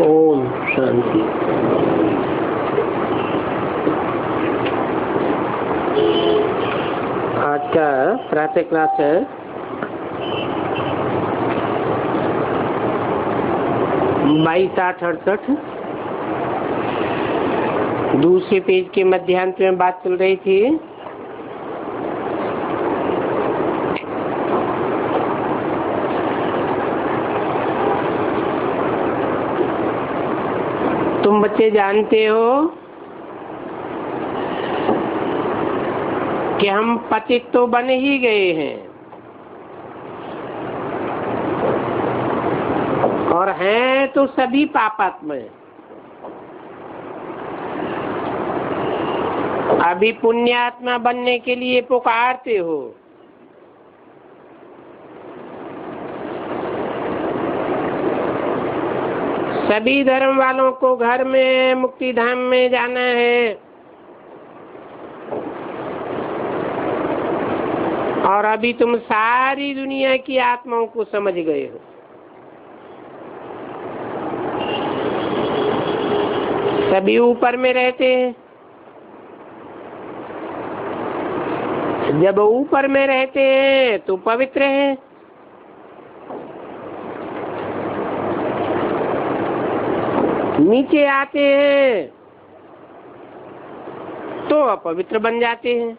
ओम शांति। आज का प्रातः क्लास है 22/8/68। दूसरे पेज के मध्यांत में बात चल रही थी तुम बच्चे जानते हो कि हम पतित तो बन ही गए हैं और हैं तो सभी पापात्मा। अभी पुण्यात्मा बनने के लिए पुकारते हो। सभी धर्म वालों को घर में मुक्ति धाम में जाना है और अभी तुम सारी दुनिया की आत्माओं को समझ गए हो। सभी ऊपर में रहते हैं। जब ऊपर में रहते हैं तो पवित्र हैं, नीचे आते हैं तो अपवित्र बन जाते हैं।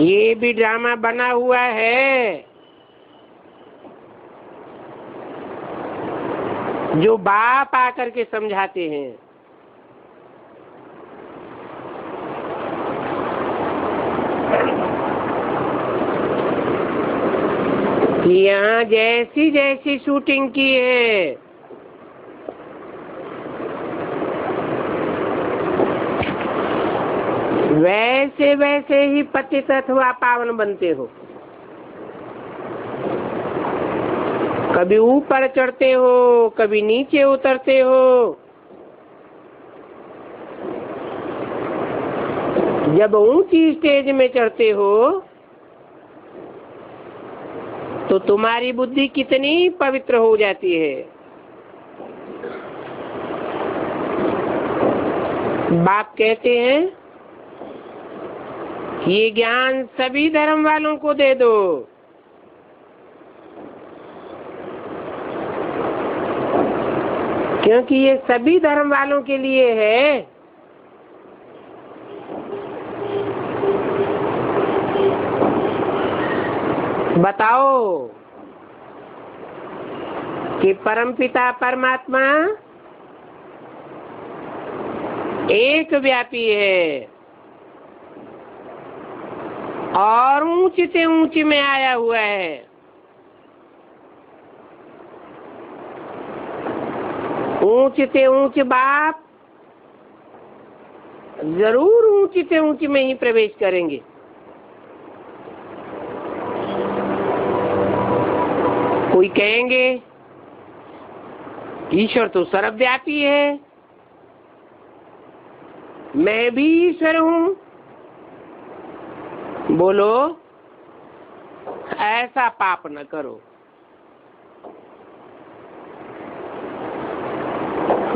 ये भी ड्रामा बना हुआ है जो बाप आकर के समझाते हैं। यहाँ जैसी जैसी शूटिंग की है वैसे वैसे ही पतित अथवा पावन बनते हो। कभी ऊपर चढ़ते हो, कभी नीचे उतरते हो। जब ऊंची स्टेज में चढ़ते हो तो तुम्हारी बुद्धि कितनी पवित्र हो जाती है। बाप कहते हैं ये ज्ञान सभी धर्म वालों को दे दो। क्योंकि ये सभी धर्म वालों के लिए है। बताओ कि परमपिता परमात्मा एक व्यापी है और ऊंची से ऊंची में आया हुआ है। ऊंची से ऊंचे बाप जरूर ऊंची से ऊंची में ही प्रवेश करेंगे। कोई कहेंगे ईश्वर तो सर्वव्यापी है, मैं भी ईश्वर हूँ। बोलो ऐसा पाप न करो।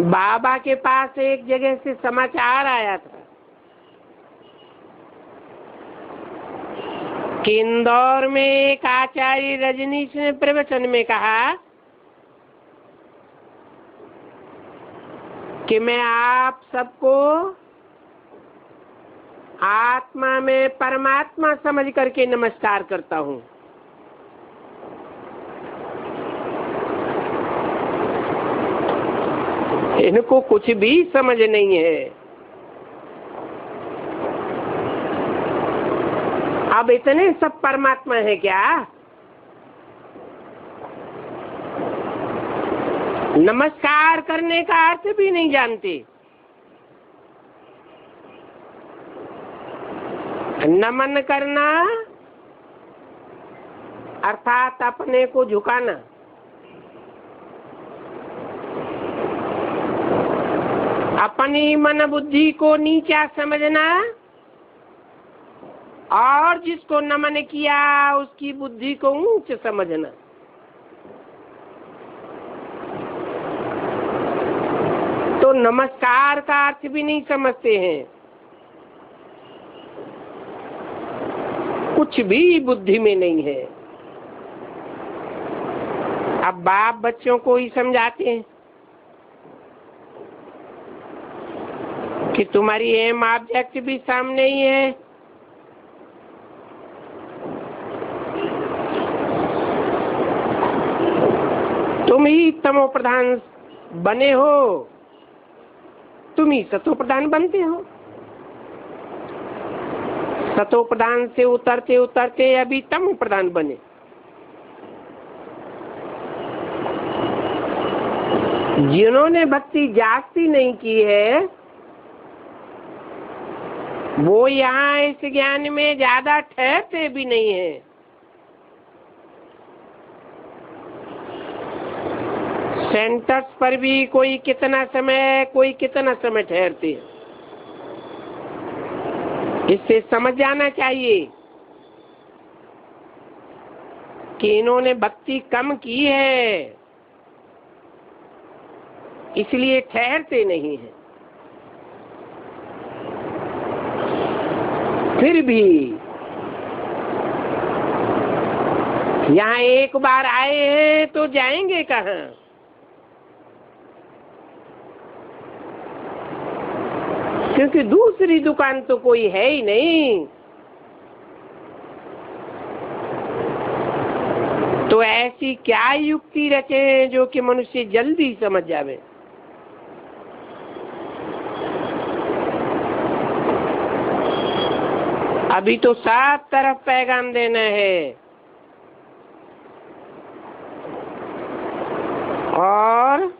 बाबा के पास एक जगह से समाचार आया था कि इंदौर में एक आचार्य रजनीश ने प्रवचन में कहा कि मैं आप सबको आत्मा में परमात्मा समझ करके नमस्कार करता हूँ। इनको कुछ भी समझ नहीं है। अब इतने सब परमात्मा है क्या? नमस्कार करने का अर्थ भी नहीं जानते। नमन करना अर्थात अपने को झुकाना। अपनी मन बुद्धि को नीचा समझना और जिसको नमन किया उसकी बुद्धि को ऊंच समझना। तो नमस्कार का अर्थ भी नहीं समझते हैं। कुछ भी बुद्धि में नहीं है। अब बाप बच्चों को ही समझाते हैं कि तुम्हारी एम ऑब्जेक्ट भी सामने ही है। तुम ही तमो प्रधान बने हो, तुम ही सतो प्रधान बनते हो। सतो प्रधान से उतरते उतरते अभी तमो प्रधान बने। जिन्होंने भक्ति जास्ती नहीं की है वो यहाँ इस ज्ञान में ज्यादा ठहरते भी नहीं है। सेंटर्स पर भी कोई कितना समय ठहरते हैं। इससे समझ जाना चाहिए कि इन्होंने भक्ति कम की है, इसलिए ठहरते नहीं है। फिर भी यहाँ एक बार आए हैं तो जाएंगे कहाँ? क्योंकि दूसरी दुकान तो कोई है ही नहीं। तो ऐसी क्या युक्ति रचे जो कि मनुष्य जल्दी समझ जावे। अभी तो सब तरफ पैगाम देना है और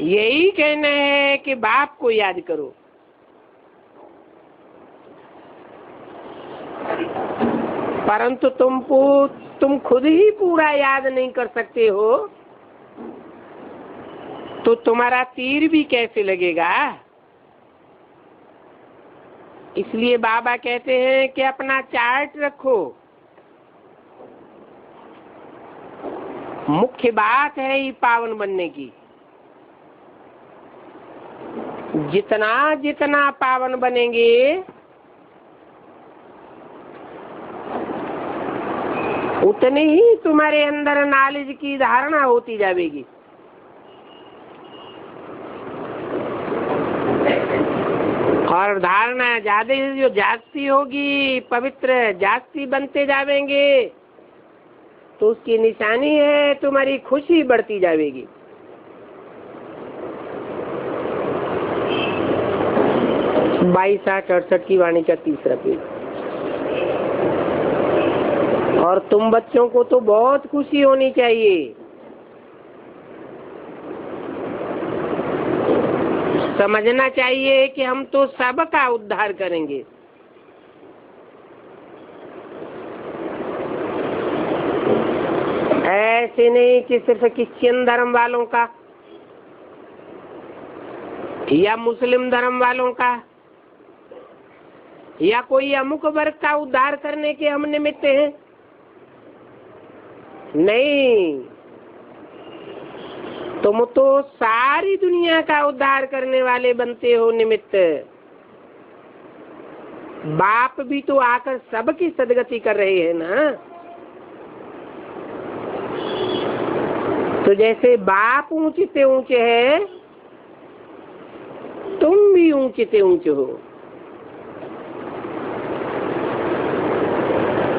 यही कहना है कि बाप को याद करो। परंतु तुम खुद ही पूरा याद नहीं कर सकते हो तो तुम्हारा तीर भी कैसे लगेगा। इसलिए बाबा कहते हैं कि अपना चार्ट रखो। मुख्य बात है ही पावन बनने की। जितना जितना पावन बनेंगे उतनी ही तुम्हारे अंदर नॉलेज की धारणा होती जाएगी। और धारणा ज्यादा जो जास्ती होगी, पवित्र जास्ती बनते जाएंगे तो उसकी निशानी है तुम्हारी खुशी बढ़ती जाएगी। बाईस 68 की वाणी का 3रा पेज। और तुम बच्चों को तो बहुत खुशी होनी चाहिए। समझना चाहिए कि हम तो सबका उद्धार करेंगे। ऐसे नहीं कि सिर्फ क्रिश्चियन धर्म वालों का या मुस्लिम धर्म वालों का या कोई अमुक वर्ग का उद्धार करने के हम निमित्त हैं। नहीं, तुम तो सारी दुनिया का उद्धार करने वाले बनते हो निमित्त। बाप भी तो आकर सबकी सदगति कर रहे हैं ना। तो जैसे बाप ऊंचे से ऊंचे है तुम भी ऊंचे से ऊंचे हो।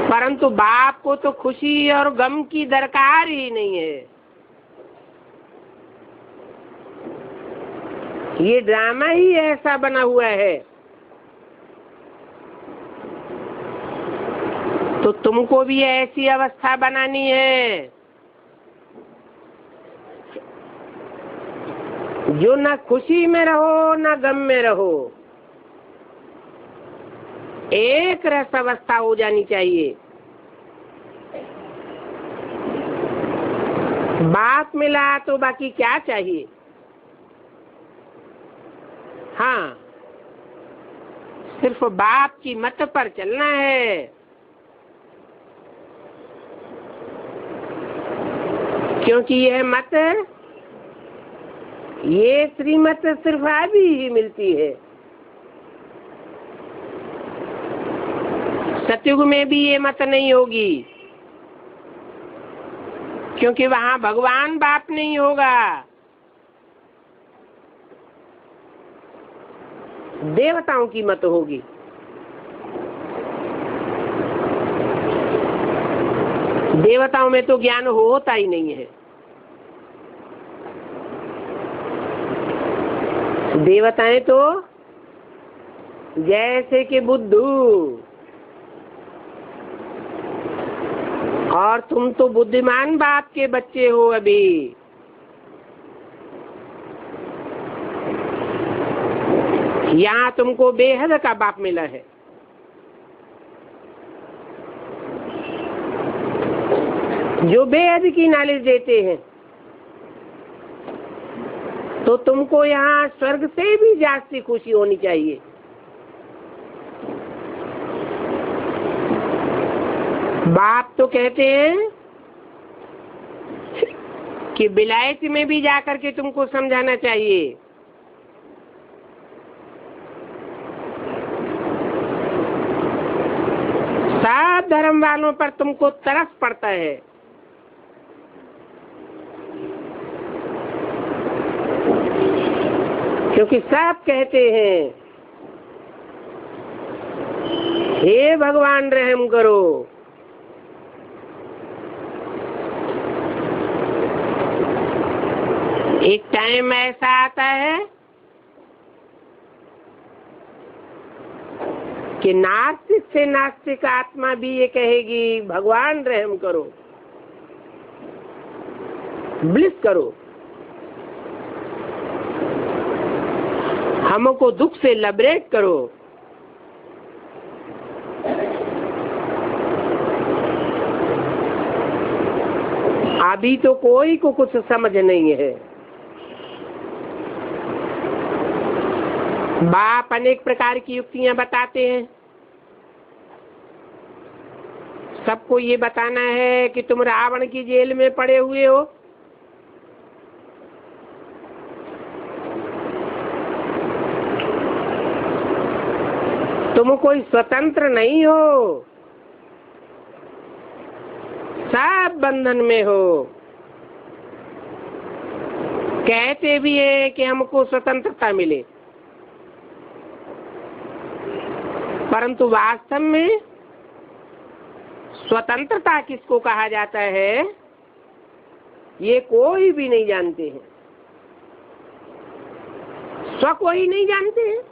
परंतु बाप को तो खुशी और गम की दरकार ही नहीं है। ये ड्रामा ही ऐसा बना हुआ है। तो तुमको भी ऐसी अवस्था बनानी है जो न खुशी में रहो न गम में रहो, एक रस अवस्था हो जानी चाहिए। बाप मिला तो बाकी क्या चाहिए। हाँ, सिर्फ बाप की मत पर चलना है। क्योंकि यह मत ये श्रीमत सिर्फ अभी ही मिलती है। सतयुग में भी ये मत नहीं होगी, क्योंकि वहां भगवान बाप नहीं होगा, देवताओं की मत होगी। देवताओं में तो ज्ञान होता ही नहीं है। देवताएं तो जैसे कि बुद्धू, और तुम तो बुद्धिमान बाप के बच्चे हो। अभी यहाँ तुमको बेहद का बाप मिला है। जो बेहद की नॉलेज देते हैं, तो तुमको यहाँ स्वर्ग से भी ज्यादा खुशी होनी चाहिए। बाप तो कहते हैं कि विलायत में भी जाकर के तुमको समझाना चाहिए। सब धर्म वालों पर तुमको तरस पड़ता है। क्योंकि सब कहते हैं, हे भगवान रहम करो। एक टाइम ऐसा आता है कि नास्तिक से नास्तिक आत्मा भी ये कहेगी, भगवान रहम करो, ब्लिस करो, हमको दुख से लिबरेट करो। अभी तो कोई को कुछ समझ नहीं है। बाप अनेक प्रकार की युक्तियां बताते हैं। सबको ये बताना है कि तुम रावण की जेल में पड़े हुए हो, तुम कोई स्वतंत्र नहीं हो, सब बंधन में हो। कहते भी है कि हमको स्वतंत्रता मिले, परंतु वास्तव में स्वतंत्रता किसको कहा जाता है, ये कोई भी नहीं जानते हैं। स्व को ही नहीं जानते हैं।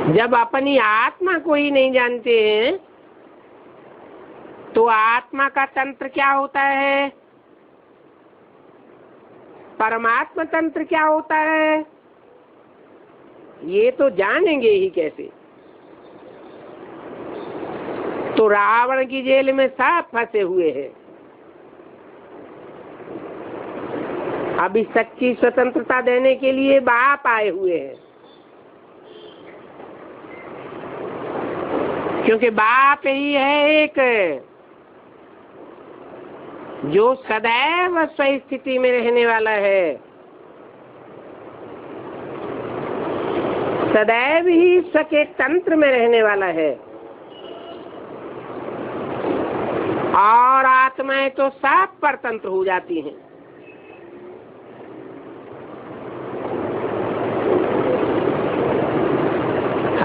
जब अपनी आत्मा को ही नहीं जानते हैं, तो आत्मा का तंत्र क्या होता है, परमात्मा तंत्र क्या होता है, ये तो जानेंगे ही कैसे। तो रावण की जेल में सब फंसे हुए हैं। अभी सच्ची स्वतंत्रता देने के लिए बाप आए हुए हैं, क्योंकि बाप ही है एक जो सदैव स्वस्थिति में रहने वाला है, सदैव ही सके तंत्र में रहने वाला है। और आत्माएं तो सब परतंत्र हो जाती हैं।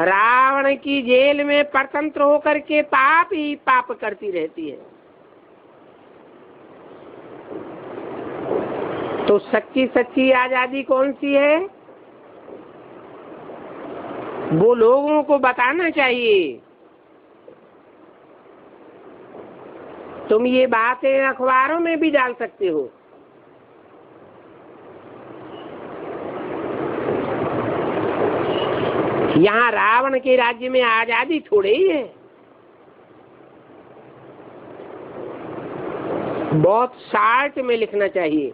रावण की जेल में परतंत्र होकर के पाप ही पाप करती रहती है। तो सच्ची सच्ची आजादी कौन सी है, वो लोगों को बताना चाहिए। तुम ये बातें अखबारों में भी डाल सकते हो। यहाँ रावण के राज्य में आजादी थोड़ी ही है, बहुत शार्ट में लिखना चाहिए।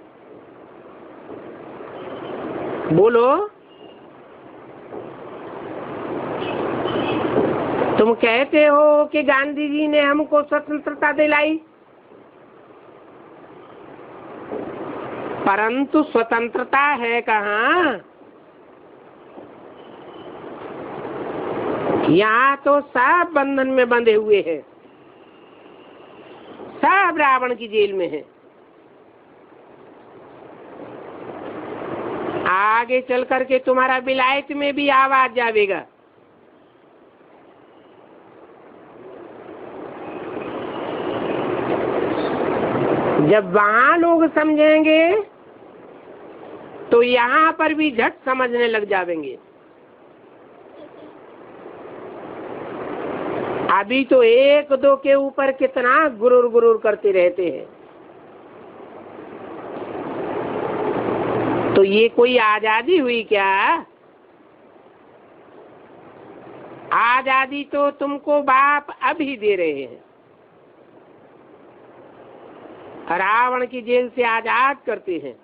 बोलो, तुम कहते हो कि गांधी जी ने हमको स्वतंत्रता दिलाई, परंतु स्वतंत्रता है कहाँ? यहाँ तो सब बंधन में बंधे हुए हैं, सब रावण की जेल में है। आगे चल करके तुम्हारा विलायत में भी आवाज जावेगा। जब वहां लोग समझेंगे तो यहाँ पर भी झट समझने लग जाएंगे। अभी तो एक दो के ऊपर कितना गुरूर गुरूर करते रहते हैं। तो ये कोई आजादी हुई क्या? आजादी तो तुमको बाप अभी दे रहे हैं, रावण की जेल से आजाद करते हैं।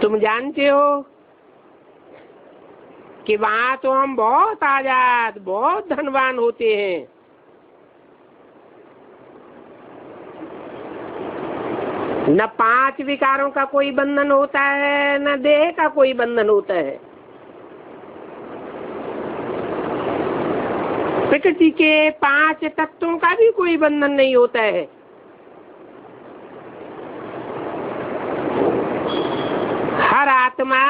तुम जानते हो कि वहां तो हम बहुत आजाद, बहुत धनवान होते हैं। न 5 विकारों का कोई बंधन होता है, न देह का कोई बंधन होता है। प्रकृति के 5 तत्वों का भी कोई बंधन नहीं होता है। हर आत्मा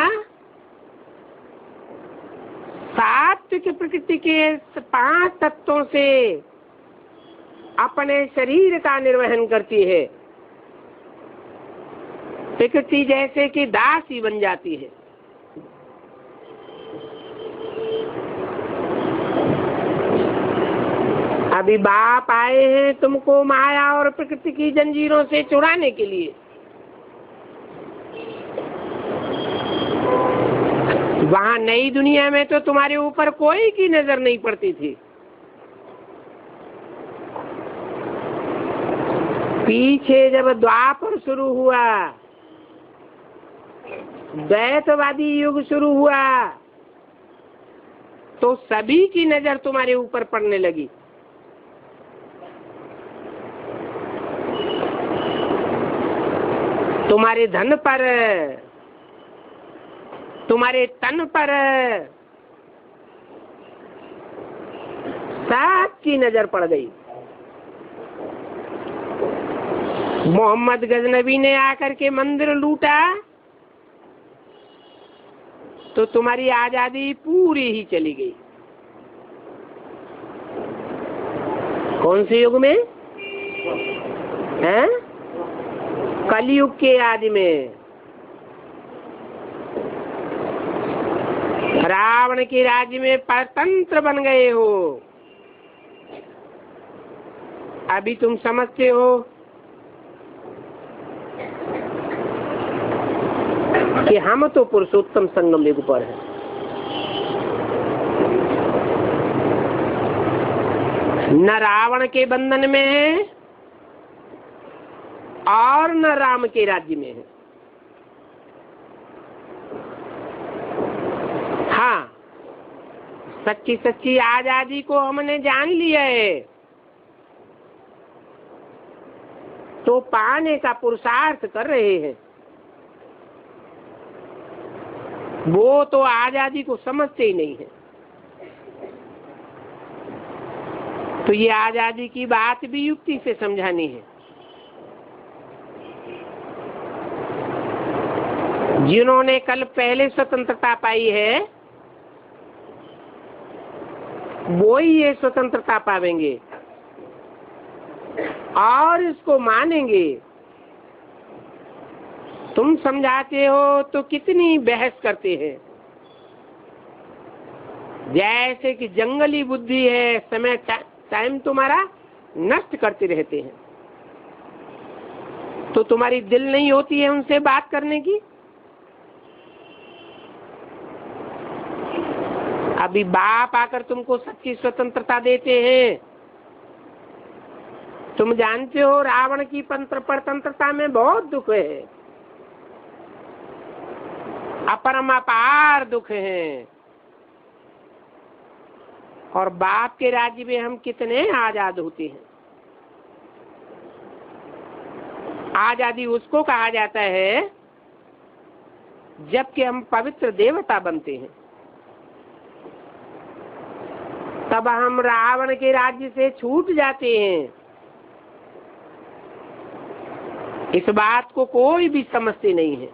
सात्विक प्रकृति के 5 तत्वों से अपने शरीर का निर्वहन करती है। प्रकृति जैसे कि दासी बन जाती है। अभी बाप आए हैं तुमको माया और प्रकृति की जंजीरों से छुड़ाने के लिए। वहां नई दुनिया में तो तुम्हारे ऊपर कोई की नजर नहीं पड़ती थी। पीछे जब द्वापर शुरू हुआ, द्वैतवादी युग शुरू हुआ, तो सभी की नजर तुम्हारे ऊपर पड़ने लगी। तुम्हारे धन पर, तुम्हारे तन पर सबकी नजर पड़ गई। मोहम्मद गजनबी ने आकर के मंदिर लूटा तो तुम्हारी आजादी पूरी ही चली गई। कौन से युग में? हैं? कलयुग के आदि में। रावण के राज्य में परतंत्र बन गए हो। अभी तुम समझते हो कि हम तो पुरुषोत्तम संगम युग पर हैं। न रावण के बंधन में है और न राम के राज्य में है। हाँ, सच्ची सच्ची आजादी को हमने जान लिया है तो पाने का पुरुषार्थ कर रहे हैं। वो तो आजादी को समझते ही नहीं है। तो ये आजादी की बात भी युक्ति से समझानी है। जिन्होंने कल पहले स्वतंत्रता पाई है वो ही ये स्वतंत्रता पावेंगे और इसको मानेंगे। तुम समझाते हो तो कितनी बहस करते हैं, जैसे कि जंगली बुद्धि है, समय टाइम तुम्हारा नष्ट करते रहते हैं। तो तुम्हारी दिल नहीं होती है उनसे बात करने की। अभी बाप आकर तुमको सच्ची स्वतंत्रता देते हैं। तुम जानते हो रावण की परतंत्रता में बहुत दुख है, अपरमापार दुख है। और बाप के राज्य में हम कितने आजाद होते हैं। आजादी उसको कहा जाता है जबकि हम पवित्र देवता बनते हैं, तब हम रावण के राज्य से छूट जाते हैं। इस बात को कोई भी समझते नहीं है।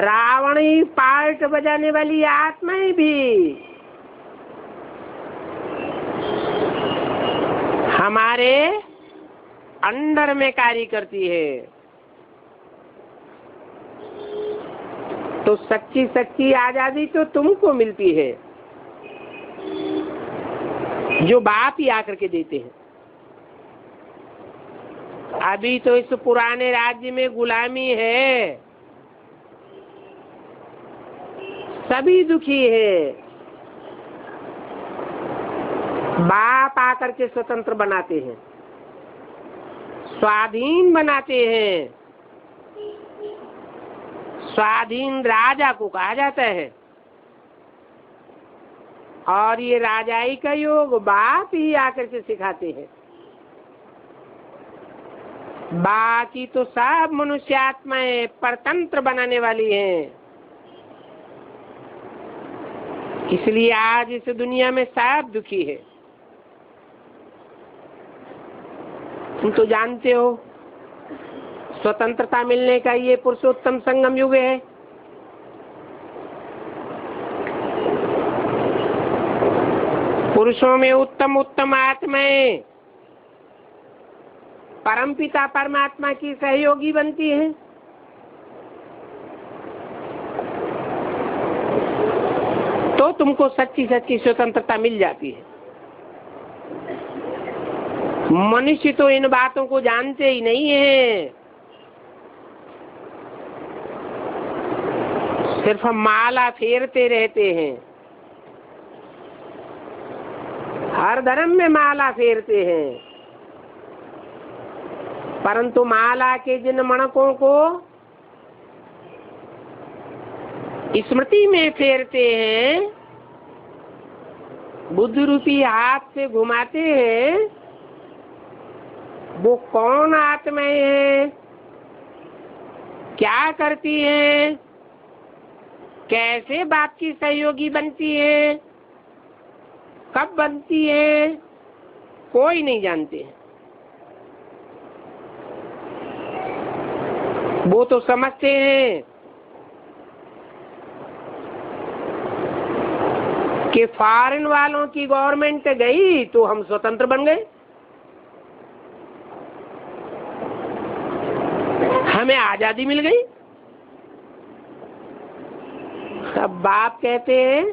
रावण ही पार्ट बजाने वाली आत्माएं भी हमारे अंडर में कार्य करती है। तो सच्ची सच्ची आजादी तो तुमको मिलती है जो बाप ही आकर के देते हैं। अभी तो इस पुराने राज्य में गुलामी है, सभी दुखी है। बाप आकर के स्वतंत्र बनाते हैं, स्वाधीन बनाते हैं। स्वाधीन राजा को कहा जाता है, और ये राजाई का योग बाप ही आकर के सिखाते हैं। बाकी तो सब मनुष्य आत्माएं परतंत्र बनाने वाली हैं। इसलिए आज इस दुनिया में सब दुखी है। तुम तो जानते हो स्वतंत्रता मिलने का ये पुरुषोत्तम संगम युग है। पुरुषों में उत्तम उत्तम आत्माएं परमपिता परमात्मा की सहयोगी बनती हैं। तो तुमको सच्ची सच्ची स्वतंत्रता मिल जाती है। मनुष्य तो इन बातों को जानते ही नहीं है, सिर्फ माला फेरते रहते हैं। हर धर्म में माला फेरते हैं, परंतु माला के जिन मणकों को स्मृति में फेरते हैं, बुद्ध रूपी हाथ से घुमाते हैं, वो कौन आत्माएं हैं, क्या करती हैं, कैसे बाप की सहयोगी बनती है, कब बनती है, कोई नहीं जानते हैं। वो तो समझते हैं कि फॉरेन वालों की गवर्नमेंट गई तो हम स्वतंत्र बन गए, हमें आजादी मिल गई। अब बाप कहते हैं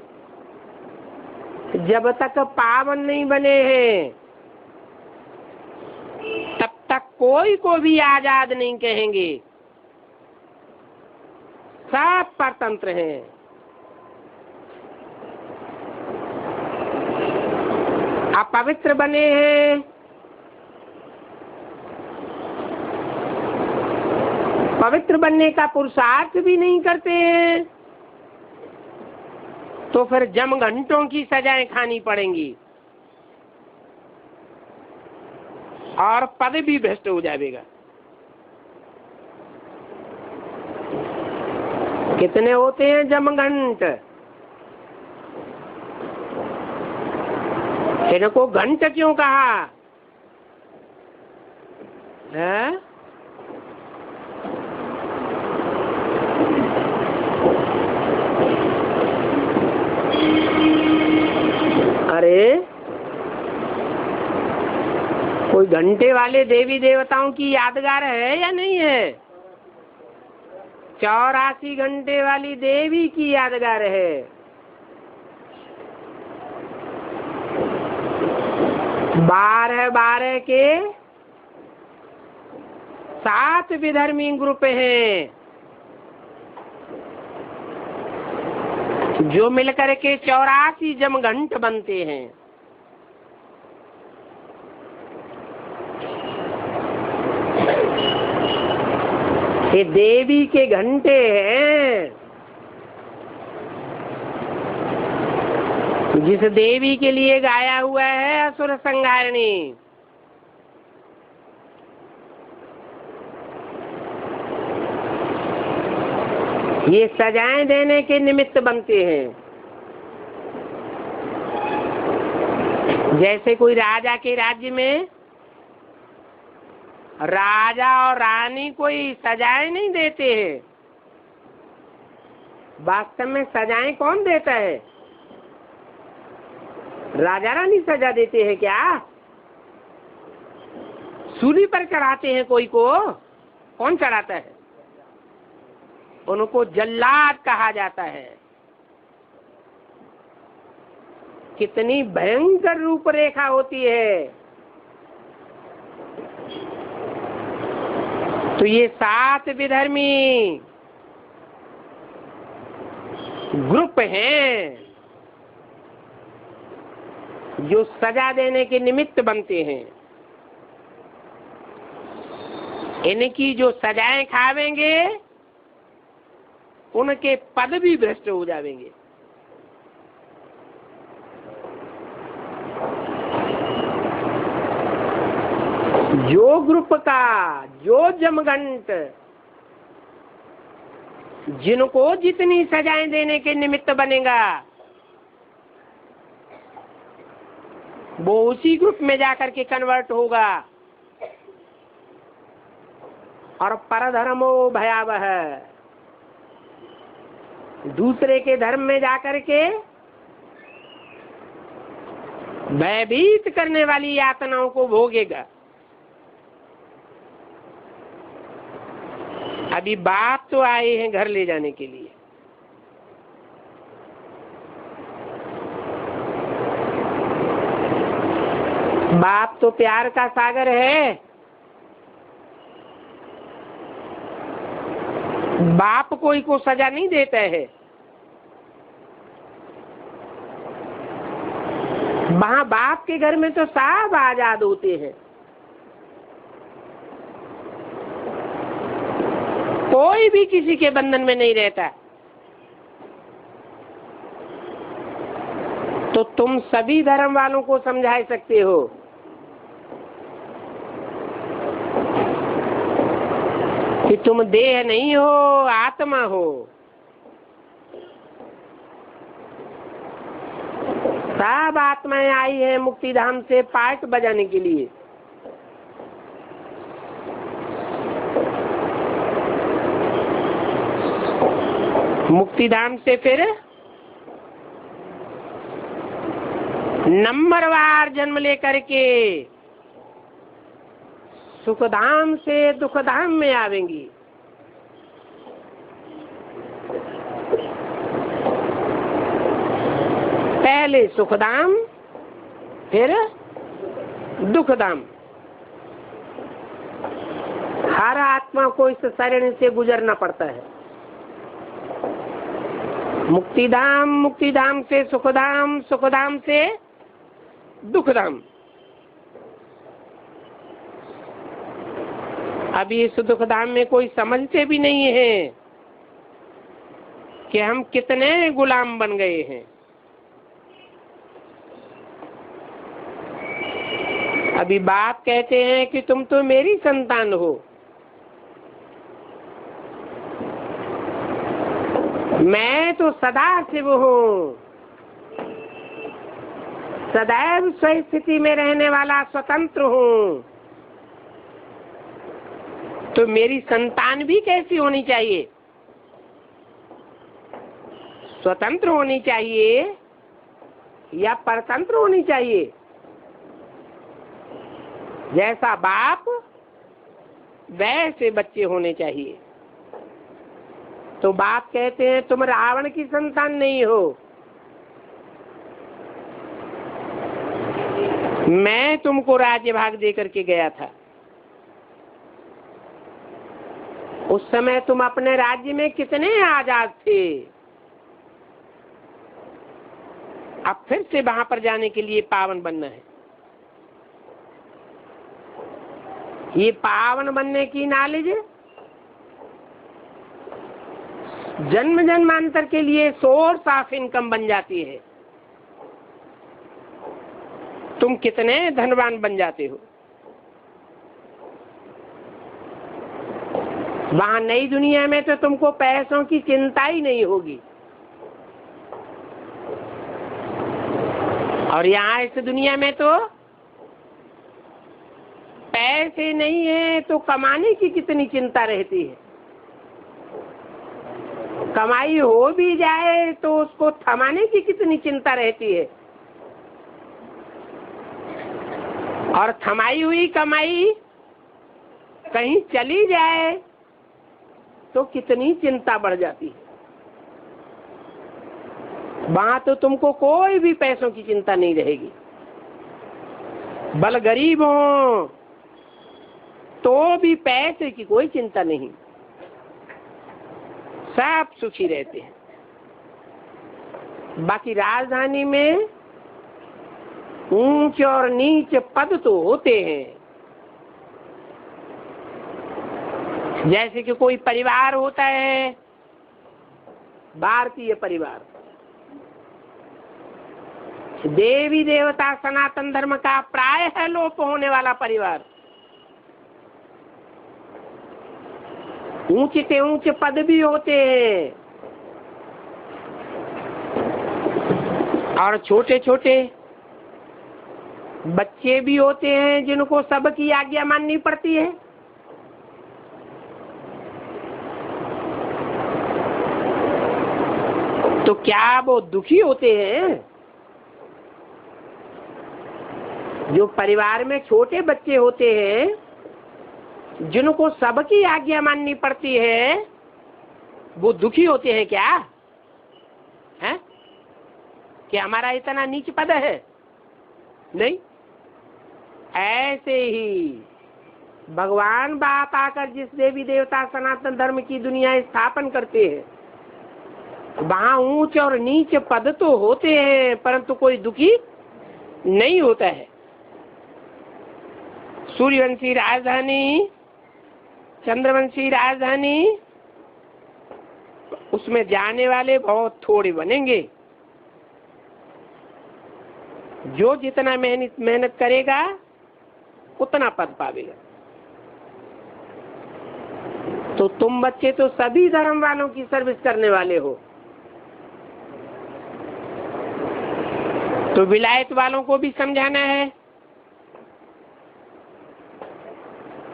जब तक पावन नहीं बने हैं तब तक कोई को भी आजाद नहीं कहेंगे। सब परतंत्र हैं। अपवित्र बने हैं, पवित्र बनने का पुरुषार्थ भी नहीं करते हैं, तो फिर जम घंटों की सजाएं खानी पड़ेंगी और पद भी भ्रष्ट हो जाएगा। कितने होते हैं जमघंट? इनको घंट क्यों कहा है? अरे कोई घंटे वाले देवी देवताओं की यादगार है या नहीं है? 84 घंटे वाली देवी की यादगार है। 12 के 7 विधर्मी ग्रुप हैं जो मिलकर के 84 जमघंट बनते हैं। ये देवी के घंटे हैं। जिस देवी के लिए गाया हुआ है असुर संहारिणी, ये सजाएं देने के निमित्त बनते हैं। जैसे कोई राजा के राज्य में राजा और रानी कोई सजाएं नहीं देते हैं। वास्तव में सजाएं कौन देता है? राजा रानी सजा देते हैं क्या? सूली पर चढ़ाते हैं कोई को? कौन चढ़ाता है? उनको जल्लाद कहा जाता है। कितनी भयंकर रूपरेखा होती है। तो ये 7 विधर्मी ग्रुप हैं जो सजा देने के निमित्त बनते हैं। इनकी जो सजाएं खावेंगे उनके पद भी भ्रष्ट हो जाएंगे। जो ग्रुप का जो जमघंट जिनको जितनी सजाएं देने के निमित्त बनेगा वो उसी ग्रुप में जाकर के कन्वर्ट होगा। और परधर्मो भयावह, दूसरे के धर्म में जाकर के भयभीत करने वाली यातनाओं को भोगेगा। अभी बाप तो आए हैं घर ले जाने के लिए। बाप तो प्यार का सागर है। बाप कोई को सजा नहीं देता है। वहां बाप के घर में तो सब आजाद होते हैं। कोई भी किसी के बंधन में नहीं रहता। तो तुम सभी धर्म वालों को समझा सकते हो कि तुम देह नहीं हो, आत्मा हो। सब आत्माएं आई है मुक्तिधाम से पार्ट बजाने के लिए। मुक्तिधाम से फिर नंबरवार जन्म लेकर के सुखधाम से दुखधाम में आवेंगी। पहले सुखधाम फिर दुखधाम। हर आत्मा को इस शरण से गुजरना पड़ता है। मुक्तिधाम, मुक्तिधाम से सुखधाम, सुखधाम से दुखधाम। अभी इस दुखधाम में कोई समझते भी नहीं है कि हम कितने गुलाम बन गए हैं। अभी बाप कहते हैं कि तुम तो मेरी संतान हो। मैं तो सदा शिव हूँ, सदैव स्वस्थिति में रहने वाला स्वतंत्र हूँ। तो मेरी संतान भी कैसी होनी चाहिए? स्वतंत्र होनी चाहिए या परतंत्र होनी चाहिए? जैसा बाप वैसे बच्चे होने चाहिए। तो बाप कहते हैं तुम रावण की संतान नहीं हो। मैं तुमको राज्य भाग दे करके गया था। उस समय तुम अपने राज्य में कितने आजाद थे। अब फिर से वहां पर जाने के लिए पावन बनना है। ये पावन बनने की नॉलेज जन्म जन्मांतर के लिए सोर्स ऑफ इनकम बन जाती है। तुम कितने धनवान बन जाते हो। वहां नई दुनिया में तो तुमको पैसों की चिंता ही नहीं होगी, और यहाँ इस दुनिया में तो पैसे नहीं है तो कमाने की कितनी चिंता रहती है। कमाई हो भी जाए तो उसको थमाने की कितनी चिंता रहती है, और थमाई हुई कमाई कहीं चली जाए तो कितनी चिंता बढ़ जाती है। वहां तो तुमको कोई भी पैसों की चिंता नहीं रहेगी। बल गरीब हो तो भी पैसे की कोई चिंता नहीं, सब सुखी रहते हैं। बाकी राजधानी में ऊंच और नीच पद तो होते हैं। जैसे कि कोई परिवार होता है, भारतीय परिवार, देवी देवता सनातन धर्म का प्रायः लोप होने वाला परिवार, ऊंचे से ऊंचे पद भी होते हैं, और छोटे छोटे बच्चे भी होते हैं जिनको सबकी आज्ञा माननी पड़ती है। तो क्या वो दुखी होते हैं? जो परिवार में छोटे बच्चे होते हैं जिनको सबकी आज्ञा माननी पड़ती है, वो दुखी होते हैं क्या? है कि हमारा इतना नीच पद है? नहीं। ऐसे ही भगवान बाप आकर जिस देवी देवता सनातन धर्म की दुनिया स्थापन करते हैं, वहां ऊंच और नीच पद तो होते हैं परंतु कोई दुखी नहीं होता है। सूर्यवंशी राजधानी, चंद्रवंशी राजधानी, उसमें जाने वाले बहुत थोड़े बनेंगे। जो जितना मेहनत करेगा उतना पद पावेगा। तो तुम बच्चे तो सभी धर्म वालों की सर्विस करने वाले हो, तो विलायत वालों को भी समझाना है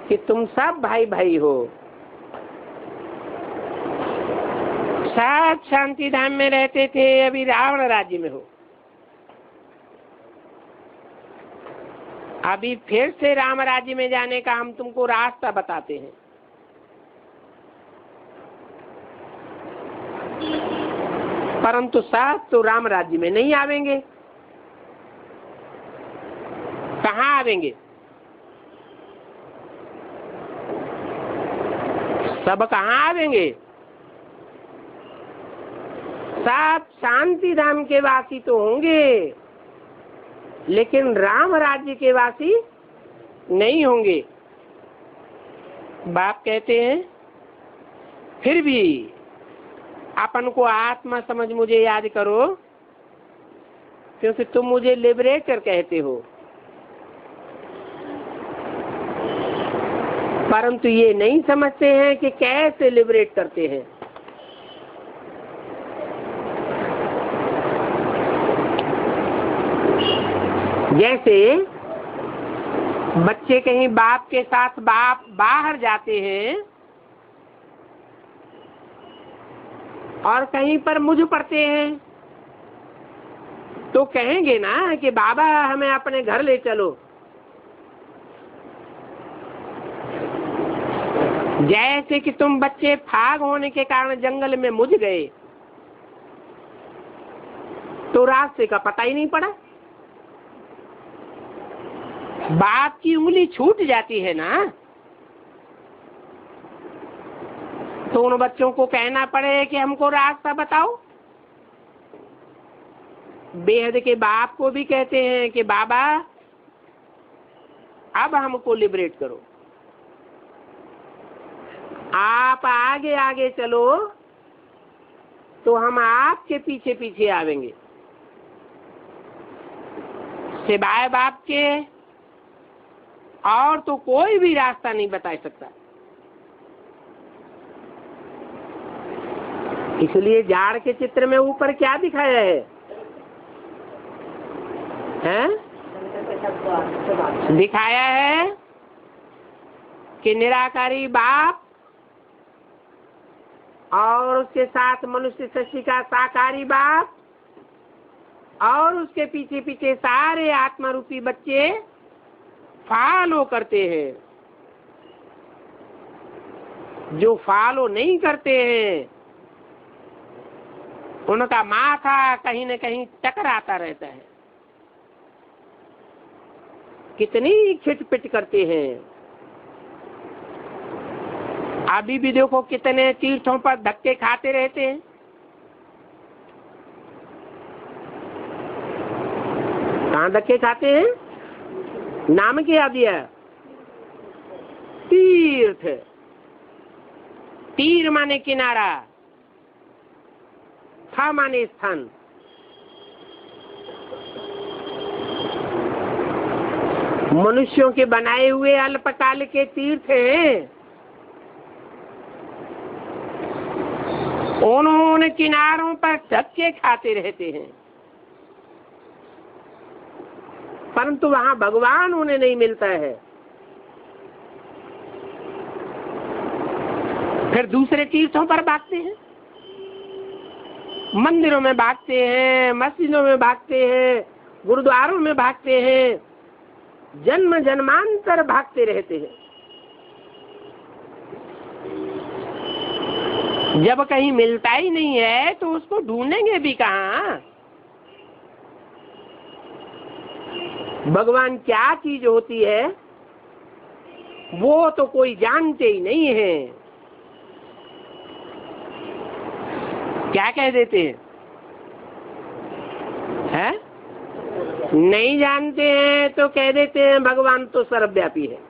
कि तुम सब भाई भाई हो। सब शांति धाम में रहते थे, अभी रावण राज्य में हो। अभी फिर से राम राज्य में जाने का हम तुमको रास्ता बताते हैं। परंतु सब तो राम राज्य में नहीं आवेंगे। कहाँ आवेंगे? सब कहाँ आवेंगे? सब शांति धाम के वासी तो होंगे, लेकिन राम राज्य के वासी नहीं होंगे। बाप कहते हैं फिर भी अपन को आत्मा समझ मुझे याद करो, क्योंकि तुम मुझे लिबरेटर कहते हो। परंतु ये नहीं समझते हैं कि कैसे लिबरेट करते हैं। जैसे बच्चे कहीं बाप के साथ बाहर जाते हैं और कहीं पर मुझ पड़ते हैं, तो कहेंगे ना कि बाबा हमें अपने घर ले चलो। जैसे कि तुम बच्चे फाग होने के कारण जंगल में मुझ गए तो रास्ते का पता ही नहीं पड़ा। बाप की उंगली छूट जाती है ना, तो उन बच्चों को कहना पड़े कि हमको रास्ता बताओ। बेहद के बाप को भी कहते हैं कि बाबा अब हमको लिबरेट करो, आप आगे आगे चलो तो हम आपके पीछे पीछे आवेंगे। सिवाय बाप के और तो कोई भी रास्ता नहीं बता सकता। इसलिए जाड़ के चित्र में ऊपर क्या दिखाया है? हैं? दिखाया है कि निराकारी बाप और उसके साथ मनुष्य सृष्टि का साकारी बाप और उसके पीछे पीछे सारे आत्मा रूपी बच्चे फॉलो करते हैं। जो फॉलो नहीं करते हैं उनका माथा कहीं न कहीं टकराता रहता है। कितनी खिटपिट करते हैं। अभी भी देखो कितने तीर्थों पर धक्के खाते रहते हैं। कहाँ धक्के खाते हैं? नाम क्या दिया? तीर्थ। तीर माने किनारा, था माने स्थान। मनुष्यों के बनाए हुए अल्पकाल के तीर्थ हैं। उन्होंने किनारों पर धक्के खाते रहते हैं, परंतु वहां भगवान उन्हें नहीं मिलता है। फिर दूसरे तीर्थों पर भागते हैं, मंदिरों में भागते हैं, मस्जिदों में भागते हैं, गुरुद्वारों में भागते हैं, जन्म जन्मांतर भागते रहते हैं। जब कहीं मिलता ही नहीं है तो उसको ढूंढेंगे भी कहाँ? भगवान क्या चीज होती है वो तो कोई जानते ही नहीं है। क्या कह देते हैं? है? नहीं जानते हैं तो कह देते हैं भगवान तो सर्वव्यापी है।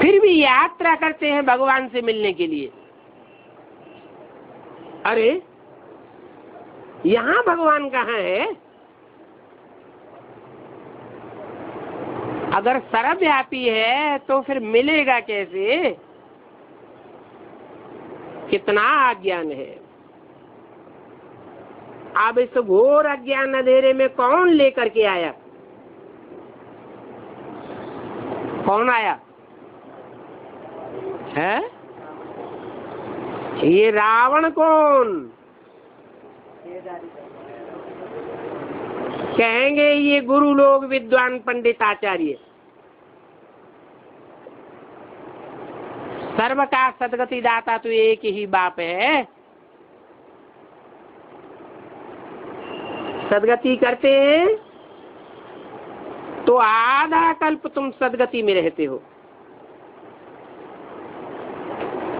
फिर भी यात्रा करते हैं भगवान से मिलने के लिए। अरे यहाँ भगवान कहाँ है? अगर सर्वव्यापी है तो फिर मिलेगा कैसे? कितना अज्ञान है। अब इस घोर अज्ञान अंधेरे में कौन लेकर के आया? कौन आया है? ये रावण कौन? कहेंगे ये गुरु लोग, विद्वान पंडित आचार्य। सर्व का सदगति दाता तो एक ही बाप है। सदगति करते हैं तो आधा कल्प तुम सदगति में रहते हो।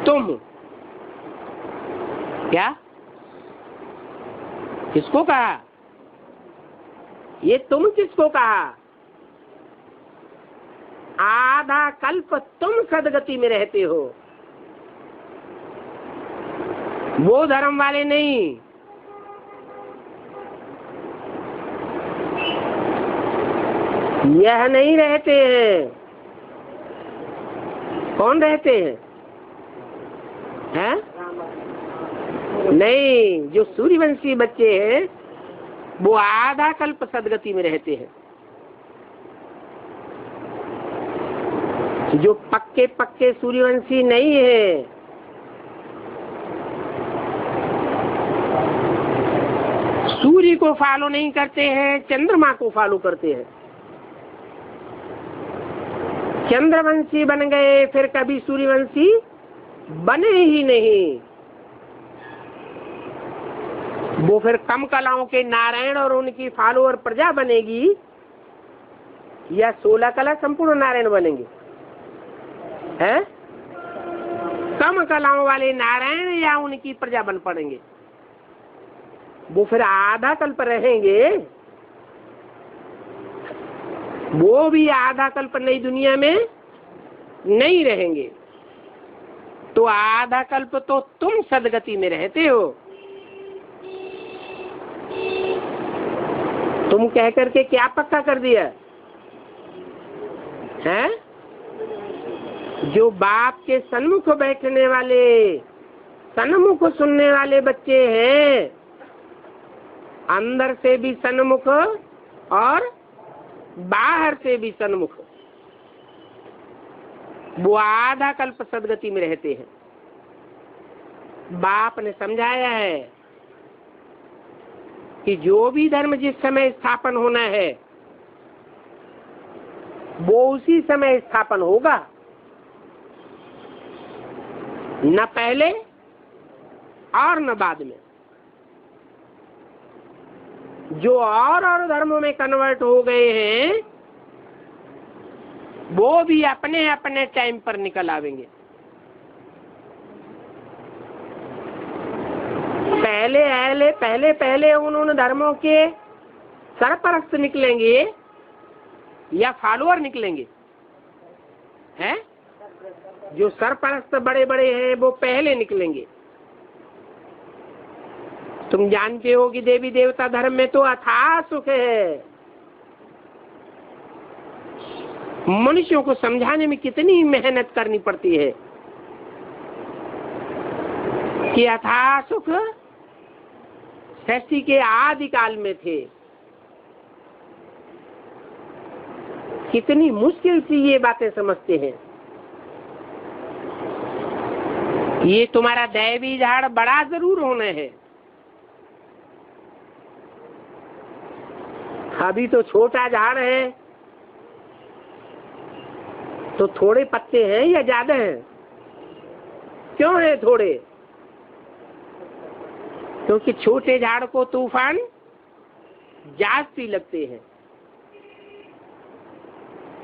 तुम क्या? किसको कहा? ये तुम किसको कहा? आधा कल्प तुम सदगति में रहते हो, वो धर्म वाले नहीं। यह नहीं रहते हैं। कौन रहते हैं? हैं? नहीं, जो सूर्यवंशी बच्चे हैं वो आधा कल्प सदगति में रहते हैं। जो पक्के पक्के सूर्यवंशी नहीं है, सूर्य को फॉलो नहीं करते हैं, चंद्रमा को फॉलो करते हैं। चंद्रवंशी बन गए फिर कभी सूर्यवंशी बने ही नहीं। वो फिर कम कलाओं के नारायण और उनकी फॉलोअर प्रजा बनेगी या 16 कला संपूर्ण नारायण बनेंगे? है? कम कलाओं वाले नारायण या उनकी प्रजा बन पड़ेंगे? वो फिर आधा कल्प रहेंगे। वो भी आधा कल्प नई दुनिया में नहीं रहेंगे। तो आधा कल्प तो तुम सदगति में रहते हो। तुम कह करके क्या पक्का कर दिया है? जो बाप के सन्मुख बैठने वाले, सन्मुख सुनने वाले बच्चे हैं, अंदर से भी सन्मुख और बाहर से भी सन्मुख, वो आधा कल्प सदगति में रहते हैं। बाप ने समझाया है कि जो भी धर्म जिस समय स्थापन होना है वो उसी समय स्थापन होगा, न पहले और न बाद में। जो और धर्मों में कन्वर्ट हो गए हैं वो भी अपने अपने टाइम पर निकल आवेंगे। पहले उन धर्मों के सरपरस्त निकलेंगे या फॉलोअर निकलेंगे? हैं? जो सरपरस्त बड़े बड़े हैं वो पहले निकलेंगे। तुम जानते हो कि देवी देवता धर्म में तो अथाह सुख है। मनुष्यों को समझाने में कितनी मेहनत करनी पड़ती है कि अथाह सुख सृष्टि के आदि काल में थे। कितनी मुश्किल से ये बातें समझते हैं। ये तुम्हारा दैवी झाड़ बड़ा जरूर होना है। अभी तो छोटा झाड़ है तो थोड़े पत्ते हैं या ज्यादा हैं? क्यों है थोड़े? क्योंकि छोटे झाड़ को तूफान जास्ती लगते हैं।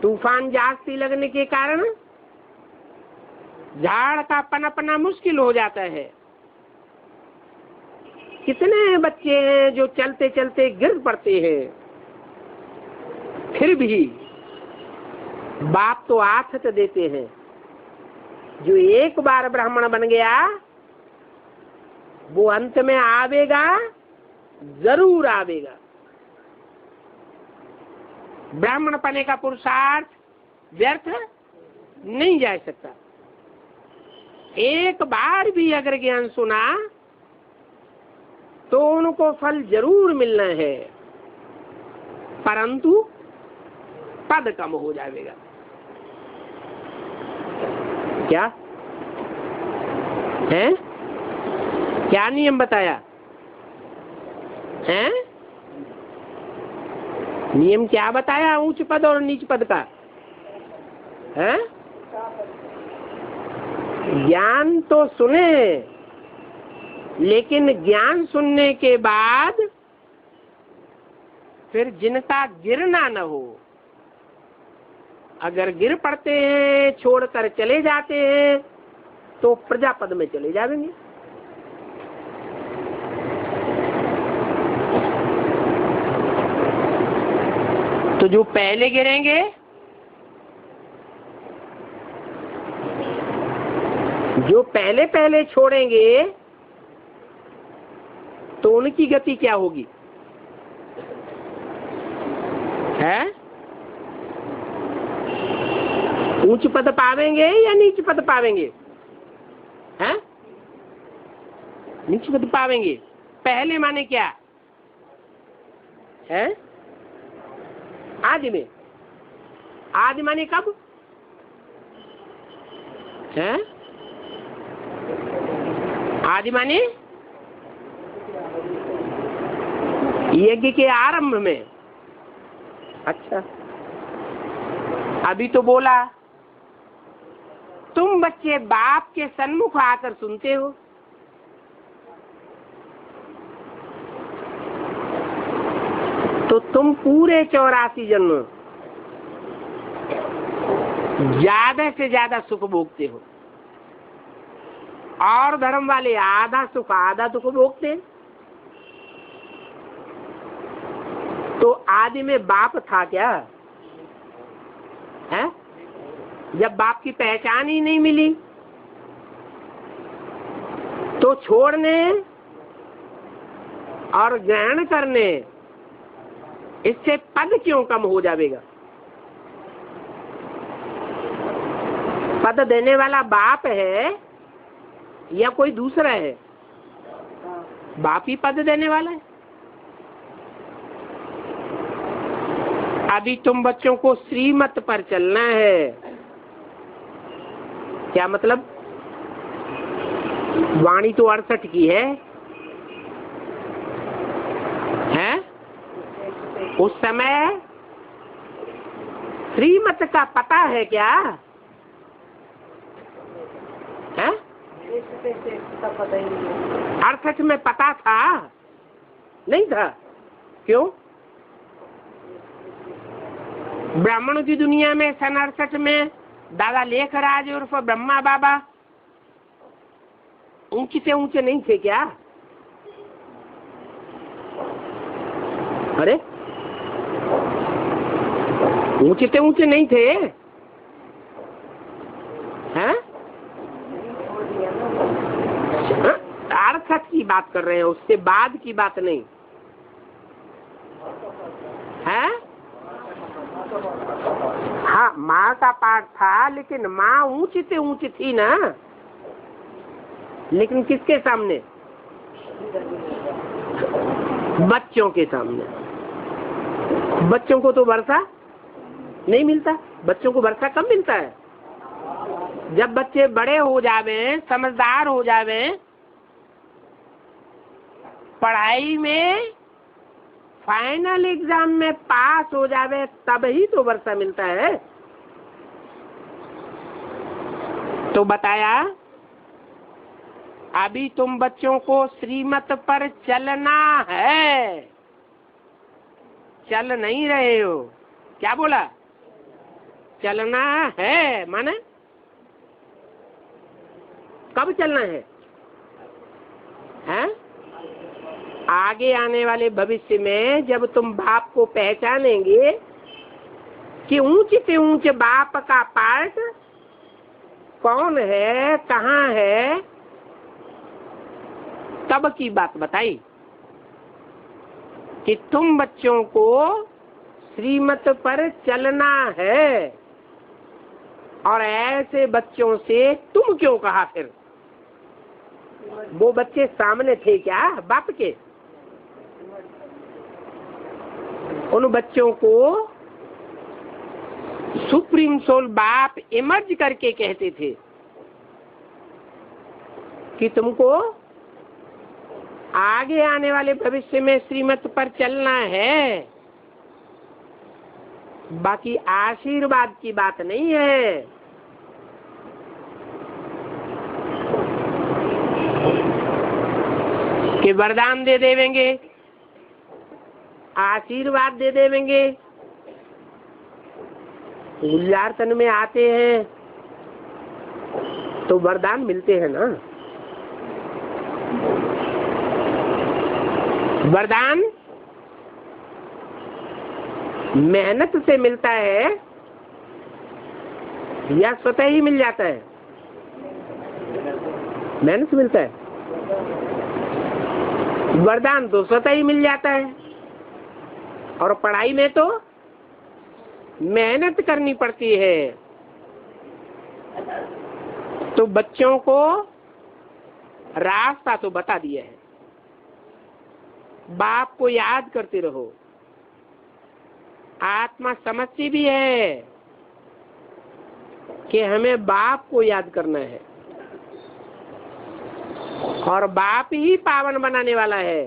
तूफान जास्ती लगने के कारण झाड़ का पनपना मुश्किल हो जाता है। कितने बच्चे हैं जो चलते चलते गिर पड़ते हैं, फिर भी बाप तो आथत देते हैं। जो एक बार ब्राह्मण बन गया वो अंत में आवेगा, जरूर आवेगा। ब्राह्मण पने का पुरुषार्थ व्यर्थ नहीं जा सकता। एक बार भी अगर ज्ञान सुना तो उनको फल जरूर मिलना है, परंतु पद कम हो जाएगा। क्या है? क्या नियम बताया है? नियम क्या बताया उच्च पद और नीच पद का? है? ज्ञान तो सुने, लेकिन ज्ञान सुनने के बाद फिर जिनका गिरना न हो। अगर गिर पड़ते हैं, छोड़कर चले जाते हैं, तो प्रजापद में चले जाएंगे। तो जो पहले गिरेंगे, जो पहले पहले छोड़ेंगे, तो उनकी गति क्या होगी? है? उच्च पद पावेंगे या नीच पद पावेंगे? हैं? नीच पद पावेंगे। पहले माने क्या है? आदि में। आदि माने कब है? आदि माने यज्ञ के आरंभ में। अच्छा, अभी तो बोला तुम बच्चे बाप के सन्मुख आकर सुनते हो। तो तुम पूरे 84 जन्म ज्यादा से ज्यादा सुख भोगते हो, और धर्म वाले आधा सुख आधा दुख भोगते हैं। तो आदि में बाप था क्या है? जब बाप की पहचान ही नहीं मिली तो छोड़ने और ग्रहण करने इससे पद क्यों कम हो जाएगा? पद देने वाला बाप है या कोई दूसरा है? बाप ही पद देने वाला है। अभी तुम बच्चों को श्रीमत पर चलना है। क्या मतलब? वाणी तो 68 की है, हैं? उस समय श्रीमत का पता है क्या? है? 68 में पता था? नहीं था। क्यों? ब्राह्मणों की दुनिया में सन 68 में दादा लेखराज उर्फ ब्रह्मा बाबा ऊंचे से ऊंचे नहीं थे क्या? अरे ऊंचे से ऊंचे नहीं थे, हैं? 68 की बात कर रहे हैं, उसके बाद की बात नहीं है। हाँ, माँ का पाठ था, लेकिन माँ ऊंची से ऊंची थी ना। लेकिन किसके सामने? बच्चों के सामने। बच्चों को तो वर्षा नहीं मिलता। बच्चों को वर्षा कब मिलता है? जब बच्चे बड़े हो जावे, समझदार हो जावे, पढ़ाई में फाइनल एग्जाम में पास हो जावे, तब ही तो वर्षा मिलता है। तो बताया अभी तुम बच्चों को श्रीमत पर चलना है, चल नहीं रहे हो। क्या बोला? चलना है। माने कब चलना है? हैं? आगे आने वाले भविष्य में जब तुम बाप को पहचानेंगे कि ऊंचे से ऊंचे बाप का पार्ट कौन है, कहाँ है, तब की बात बताई कि तुम बच्चों को श्रीमत पर चलना है। और ऐसे बच्चों से तुम क्यों कहा? फिर वो बच्चे सामने थे क्या बाप के? उन बच्चों को सुप्रीम सोल बाप इमर्ज करके कहते थे कि तुमको आगे आने वाले भविष्य में श्रीमत पर चलना है। बाकी आशीर्वाद की बात नहीं है। कि वरदान दे देवेंगे, आशीर्वाद दे देवेंगे। गुलजार तन में आते हैं तो वरदान मिलते हैं ना। वरदान मेहनत से मिलता है या स्वतः ही मिल जाता है? मेहनत से मिलता है। वरदान तो स्वतः ही मिल जाता है। और पढ़ाई में तो मेहनत करनी पड़ती है। तो बच्चों को रास्ता तो बता दिया है। बाप को याद करते रहो। आत्मा समझती भी है कि हमें बाप को याद करना है, और बाप ही पावन बनाने वाला है,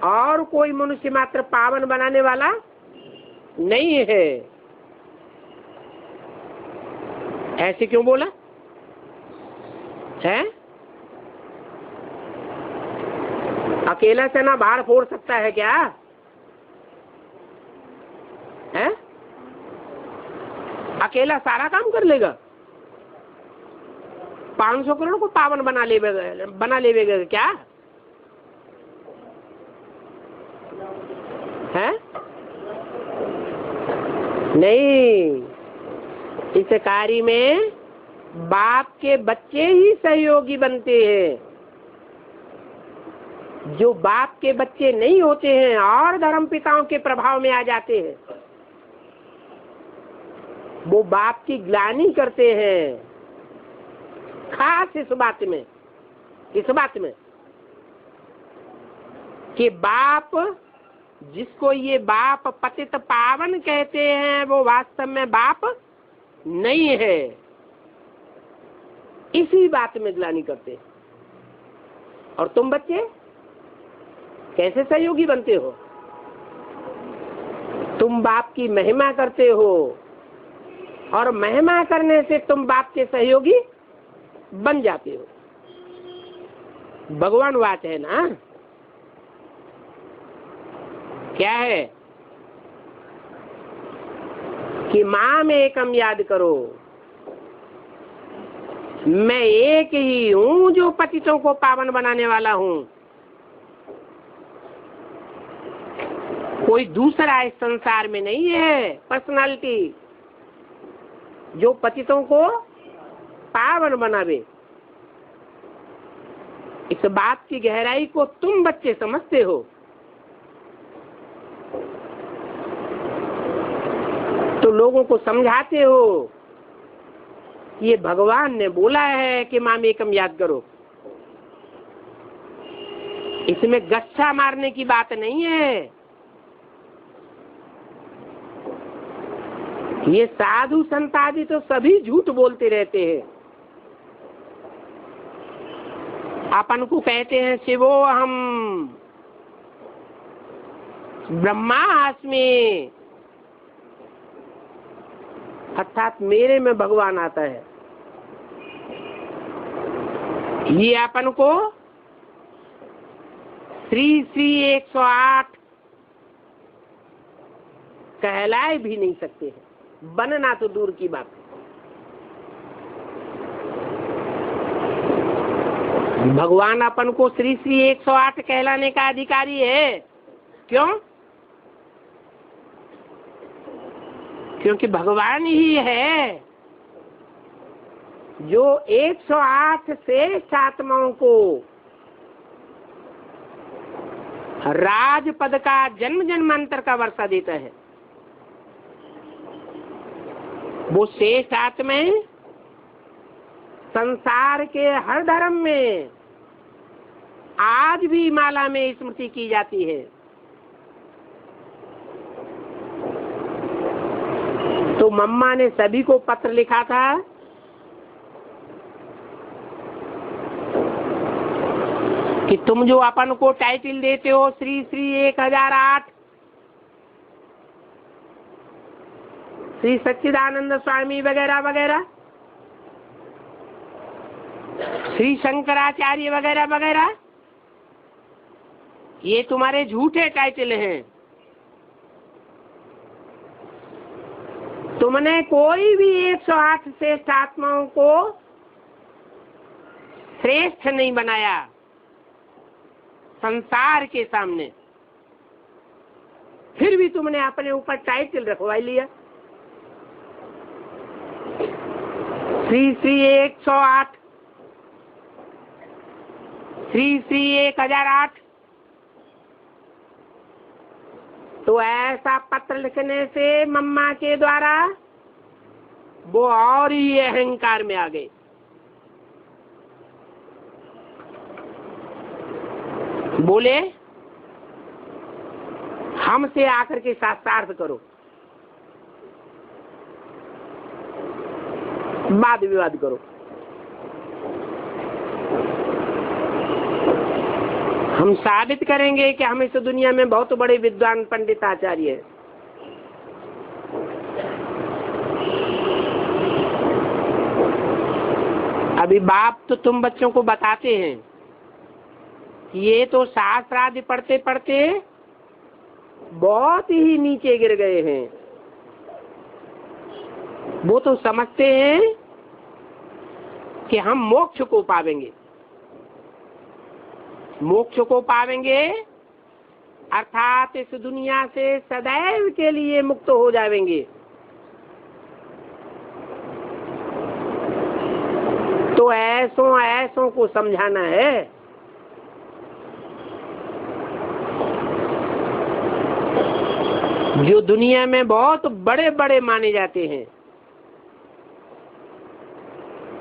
और कोई मनुष्य मात्र पावन बनाने वाला नहीं है। ऐसे क्यों बोला है? अकेला से ना बाहर फोड़ सकता है क्या? है? अकेला सारा काम कर लेगा? 500 करोड़ को पावन बना लेगा क्या? है? नहीं। इस कार्य में बाप के बच्चे ही सहयोगी बनते हैं। जो बाप के बच्चे नहीं होते हैं और धर्म पिताओं के प्रभाव में आ जाते हैं, वो बाप की ग्लानि करते हैं। खास इस बात में कि बाप, जिसको ये बाप पतित पावन कहते हैं, वो वास्तव में बाप नहीं है। इसी बात में ग्लानि करते हैं। और तुम बच्चे कैसे सहयोगी बनते हो? तुम बाप की महिमा करते हो और महिमा करने से तुम बाप के सहयोगी बन जाते हो। भगवान बात है ना, क्या है कि माम एकम याद करो, मैं एक ही हूं जो पतितों को पावन बनाने वाला हूं। कोई दूसरा इस संसार में नहीं है पर्सनालिटी जो पतितों को पावन बनावे। इस बात की गहराई को तुम बच्चे समझते हो, तो लोगों को समझाते हो। ये भगवान ने बोला है कि माम एकम याद करो। इसमें गच्छा मारने की बात नहीं है। ये साधु संत आदि तो सभी झूठ बोलते रहते हैं। अपन को कहते हैं शिवो हम ब्रह्मास्मि, अर्थात मेरे में भगवान आता है। ये अपन को श्री श्री 108 कहलाए भी नहीं सकते हैं, बनना तो दूर की बात है। भगवान अपन को श्री श्री 108 कहलाने का अधिकारी है। क्यों? क्योंकि भगवान ही है जो 108 श्रेष्ठ आत्माओं को राजपद का जन्म जन्मांतर का वर्षा देता है। वो श्रेष्ठ आत्माएं संसार के हर धर्म में आज भी माला में स्मृति की जाती है। तो मम्मा ने सभी को पत्र लिखा था कि तुम जो अपन को टाइटल देते हो श्री श्री 1008, श्री सच्चिदानंद स्वामी वगैरह वगैरह, श्री शंकराचार्य वगैरह वगैरह, ये तुम्हारे झूठे टाइटल हैं। तुमने कोई भी 108 श्रेष्ठ आत्माओं को श्रेष्ठ नहीं बनाया संसार के सामने, फिर भी तुमने अपने ऊपर टाइटल रखवा लिया श्री श्री 108, श्री श्री 1008। तो ऐसा पत्र लिखने से मम्मा के द्वारा वो और ही अहंकार में आ गए। बोले हमसे आकर के शास्त्रार्थ करो, वाद विवाद करो। हम साबित करेंगे कि हम इस दुनिया में बहुत बड़े विद्वान पंडित आचार्य हैं। अभी बाप तो तुम बच्चों को बताते हैं कि ये तो शास्त्र आदि पढ़ते पढ़ते बहुत ही नीचे गिर गए हैं। वो तो समझते हैं कि हम मोक्ष को पावेंगे, मोक्ष को पावेंगे अर्थात इस दुनिया से सदैव के लिए मुक्त हो जाएंगे। तो ऐसों ऐसों को समझाना है जो दुनिया में बहुत बड़े बड़े माने जाते हैं,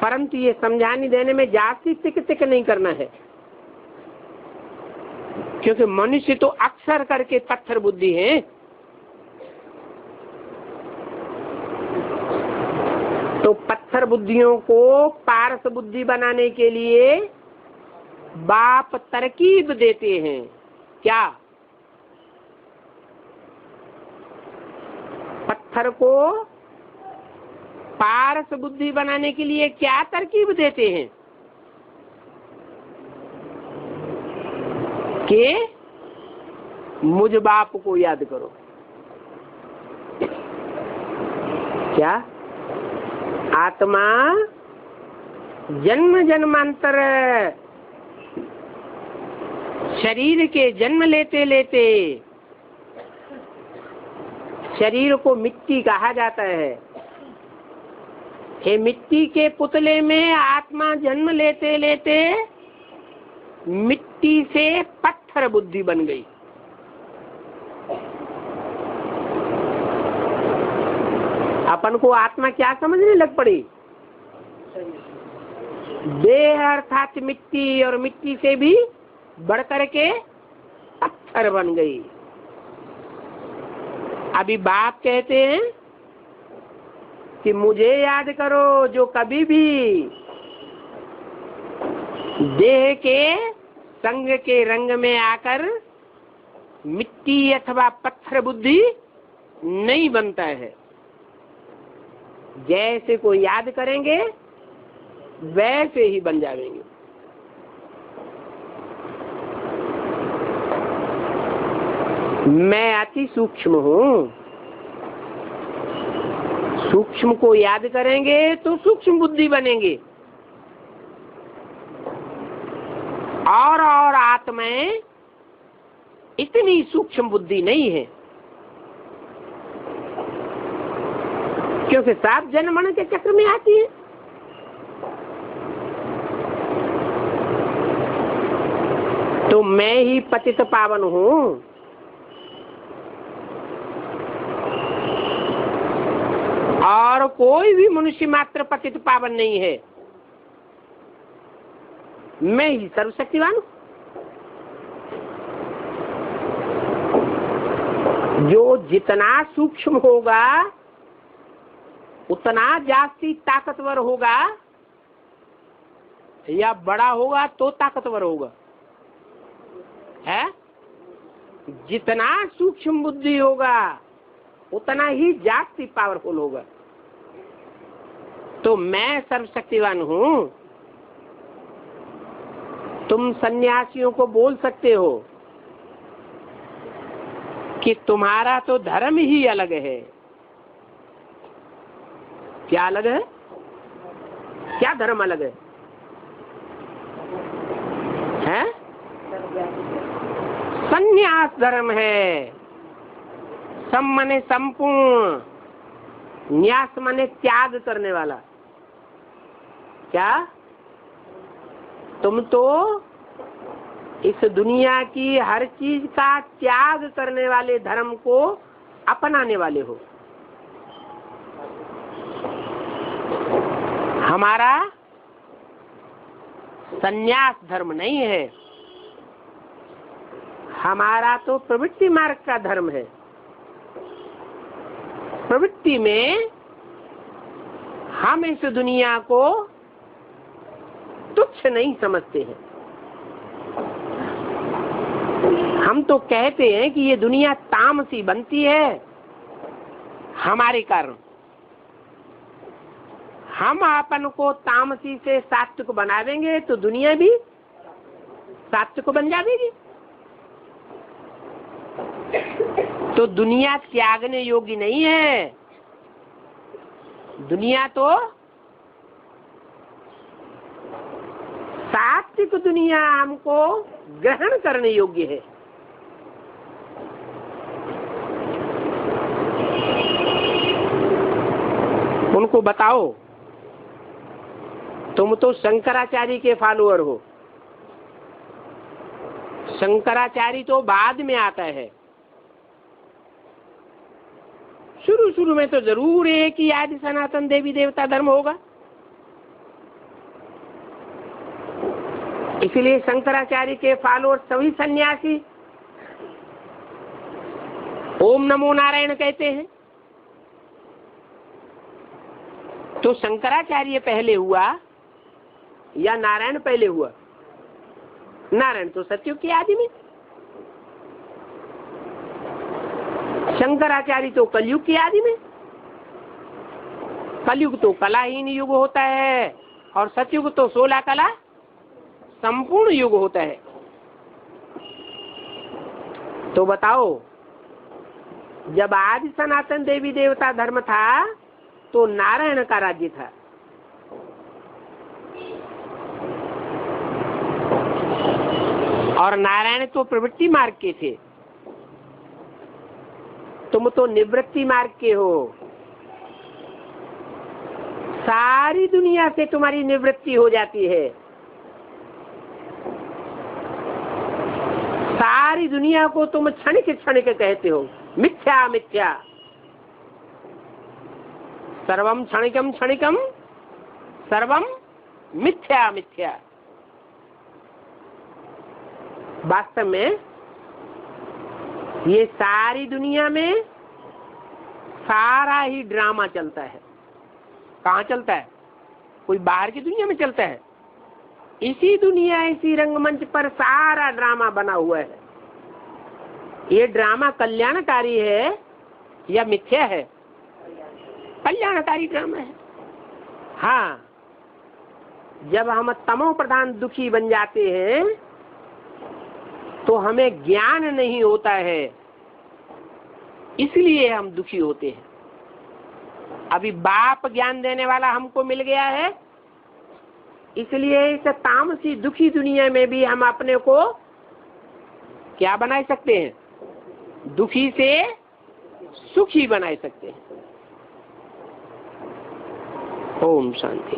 परंतु ये समझाने देने में जाति तिक तिक नहीं करना है, क्योंकि मनुष्य तो अक्सर करके पत्थर बुद्धि है। तो पत्थर बुद्धियों को पारस बुद्धि बनाने के लिए बाप तरकीब देते हैं। क्या? पत्थर को पारस बुद्धि बनाने के लिए क्या तरकीब देते हैं कि मुझ बाप को याद करो। क्या? आत्मा जन्म जन्मांतर शरीर के जन्म लेते लेते शरीर को मिट्टी कहा जाता है। ये मिट्टी के पुतले में आत्मा जन्म लेते लेते मिट्टी से पत्थर बुद्धि बन गई। अपन को आत्मा क्या समझने लग पड़ी? देह अर्थात मिट्टी, और मिट्टी से भी बढ़कर के पत्थर बन गई। अभी बाप कहते हैं कि मुझे याद करो, जो कभी भी देह के संग के रंग में आकर मिट्टी अथवा पत्थर बुद्धि नहीं बनता है। जैसे को याद करेंगे वैसे ही बन जाएंगे। मैं अति सूक्ष्म हूँ। सूक्ष्म को याद करेंगे तो सूक्ष्म बुद्धि बनेंगे, और आत्माएं इतनी सूक्ष्म बुद्धि नहीं है, क्योंकि सब जन्म मरण के चक्र में आती है। तो मैं ही पतित पावन हूँ। और कोई भी मनुष्य मात्र पतित पावन नहीं है। मैं ही सर्वशक्तिवान हूँ। जो जितना सूक्ष्म होगा उतना जास्ती ताकतवर होगा, या बड़ा होगा तो ताकतवर होगा है। जितना सूक्ष्म बुद्धि होगा उतना ही जास्ती पावरफुल होगा। तो मैं सर्वशक्तिवान हूँ। तुम सन्यासियों को बोल सकते हो कि तुम्हारा तो धर्म ही अलग है। क्या अलग है? क्या धर्म अलग है? हैं? सन्यास धर्म है। सम माने संपूर्ण, न्यास माने त्याग करने वाला। क्या? तुम तो इस दुनिया की हर चीज का त्याग करने वाले धर्म को अपनाने वाले हो। हमारा सन्यास धर्म नहीं है, हमारा तो प्रवृत्ति मार्ग का धर्म है। प्रवृत्ति में हम इस दुनिया को तुच्छ नहीं समझते हैं। हम तो कहते हैं कि ये दुनिया तामसी बनती है हमारे कारण। हम अपन को तामसी से सात्विक बनावेंगे तो दुनिया भी सात्विक बन जाएगी। तो दुनिया त्यागने योग्य नहीं है। दुनिया तो सात्विक दुनिया हमको ग्रहण करने योग्य है। उनको बताओ, तुम तो शंकराचार्य के फॉलोअर हो। शंकराचार्य तो बाद में आता है। शुरू शुरू में तो जरूर है कि आदि सनातन देवी देवता धर्म होगा। इसलिए शंकराचार्य के फॉलोअर सभी सन्यासी ओम नमो नारायण कहते हैं। तो शंकराचार्य पहले हुआ या नारायण पहले हुआ? नारायण तो सतयुग के आदि में, शंकराचार्य तो कलयुग के आदि में। कलयुग तो कलाहीन युग होता है और सतयुग तो 16 कला संपूर्ण युग होता है। तो बताओ, जब आदि सनातन देवी देवता धर्म था तो नारायण का राज्य था। और नारायण तो प्रवृत्ति मार्ग के थे, तुम तो निवृत्ति मार्ग के हो। सारी दुनिया से तुम्हारी निवृत्ति हो जाती है। सारी दुनिया को तुम क्षणिक क्षणिक कहते हो, मिथ्या मिथ्या। सर्वम क्षणिकम क्षणिकम सर्वम मिथ्या मिथ्या। वास्तव में ये सारी दुनिया में सारा ही ड्रामा चलता है। कहाँ चलता है? कोई बाहर की दुनिया में चलता है? इसी दुनिया, इसी रंगमंच पर सारा ड्रामा बना हुआ है। ये ड्रामा कल्याणकारी है या मिथ्या है? कल्याणकारी ड्रामा है। हाँ, जब हम तमो प्रधान दुखी बन जाते हैं तो हमें ज्ञान नहीं होता है, इसलिए हम दुखी होते हैं। अभी बाप ज्ञान देने वाला हमको मिल गया है, इसलिए इस तामसी दुखी दुनिया में भी हम अपने को क्या बना सकते हैं? दुखी से सुखी बना सकते हैं। ओम शांति।